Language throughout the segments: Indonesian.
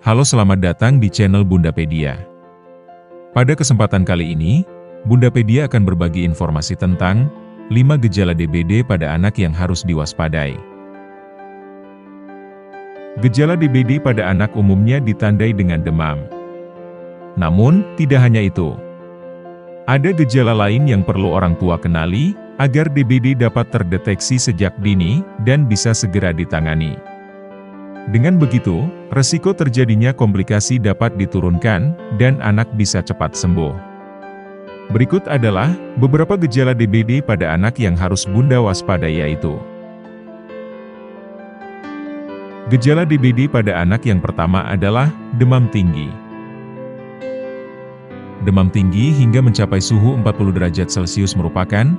Halo, selamat datang di channel Bundapedia. Pada kesempatan kali ini, Bundapedia akan berbagi informasi tentang 5 gejala DBD pada anak yang harus diwaspadai. Gejala DBD pada anak umumnya ditandai dengan demam. Namun, tidak hanya itu. Ada gejala lain yang perlu orang tua kenali, agar DBD dapat terdeteksi sejak dini, dan bisa segera ditangani. Dengan begitu, resiko terjadinya komplikasi dapat diturunkan, dan anak bisa cepat sembuh. Berikut adalah beberapa gejala DBD pada anak yang harus Bunda waspadai, yaitu gejala DBD pada anak yang pertama adalah demam tinggi. Demam tinggi hingga mencapai suhu 40 derajat Celcius merupakan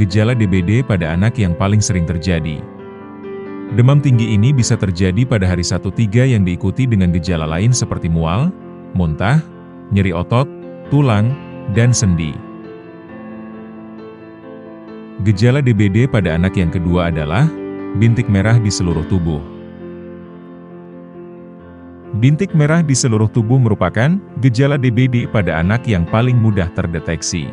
gejala DBD pada anak yang paling sering terjadi. Demam tinggi ini bisa terjadi pada hari 1-3 yang diikuti dengan gejala lain seperti mual, muntah, nyeri otot, tulang, dan sendi. Gejala DBD pada anak yang kedua adalah bintik merah di seluruh tubuh. Bintik merah di seluruh tubuh merupakan gejala DBD pada anak yang paling mudah terdeteksi.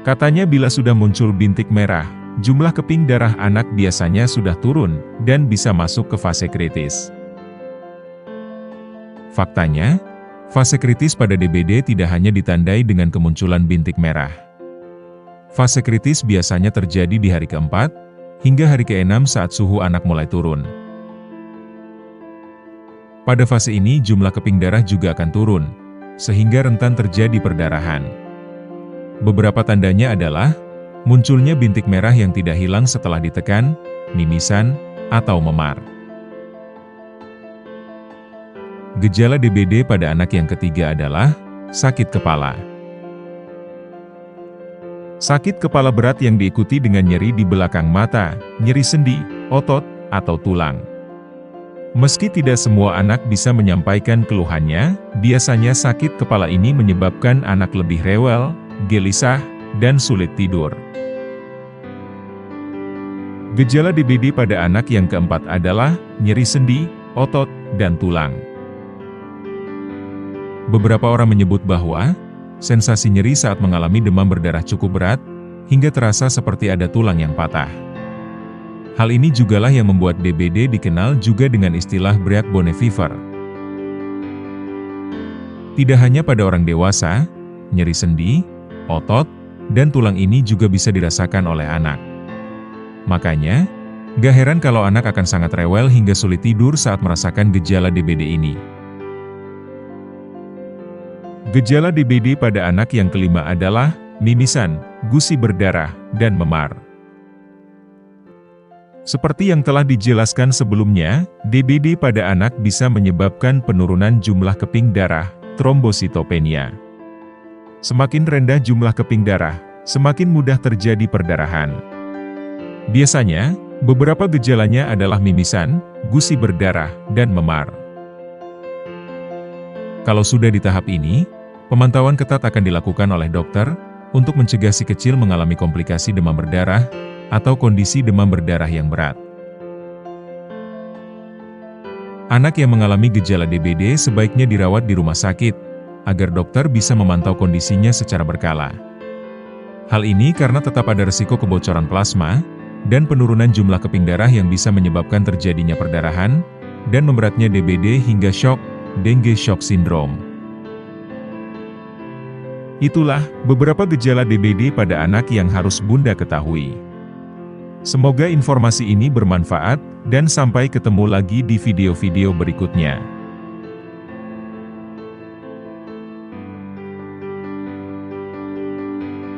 Katanya bila sudah muncul bintik merah, jumlah keping darah anak biasanya sudah turun, dan bisa masuk ke fase kritis. Faktanya, fase kritis pada DBD tidak hanya ditandai dengan kemunculan bintik merah. Fase kritis biasanya terjadi di hari ke-4, hingga hari ke-6 saat suhu anak mulai turun. Pada fase ini jumlah keping darah juga akan turun, sehingga rentan terjadi perdarahan. Beberapa tandanya adalah munculnya bintik merah yang tidak hilang setelah ditekan, mimisan, atau memar. Gejala DBD pada anak yang ketiga adalah sakit kepala. Sakit kepala berat yang diikuti dengan nyeri di belakang mata, nyeri sendi, otot, atau tulang. Meski tidak semua anak bisa menyampaikan keluhannya, biasanya sakit kepala ini menyebabkan anak lebih rewel, gelisah, dan sulit tidur. Gejala DBD pada anak yang keempat adalah nyeri sendi, otot, dan tulang. Beberapa orang menyebut bahwa sensasi nyeri saat mengalami demam berdarah cukup berat, hingga terasa seperti ada tulang yang patah. Hal ini jugalah yang membuat DBD dikenal juga dengan istilah breakbone fever. Tidak hanya pada orang dewasa, nyeri sendi, otot, dan tulang ini juga bisa dirasakan oleh anak. Makanya, gak heran kalau anak akan sangat rewel hingga sulit tidur saat merasakan gejala DBD ini. Gejala DBD pada anak yang kelima adalah mimisan, gusi berdarah, dan memar. Seperti yang telah dijelaskan sebelumnya, DBD pada anak bisa menyebabkan penurunan jumlah keping darah, trombositopenia. Semakin rendah jumlah keping darah, semakin mudah terjadi perdarahan. Biasanya, beberapa gejalanya adalah mimisan, gusi berdarah, dan memar. Kalau sudah di tahap ini, pemantauan ketat akan dilakukan oleh dokter, untuk mencegah si kecil mengalami komplikasi demam berdarah, atau kondisi demam berdarah yang berat. Anak yang mengalami gejala DBD sebaiknya dirawat di rumah sakit, agar dokter bisa memantau kondisinya secara berkala. Hal ini karena tetap ada risiko kebocoran plasma, dan penurunan jumlah keping darah yang bisa menyebabkan terjadinya perdarahan, dan memberatnya DBD hingga shock, dengue shock syndrome. Itulah beberapa gejala DBD pada anak yang harus Bunda ketahui. Semoga informasi ini bermanfaat, dan sampai ketemu lagi di video-video berikutnya.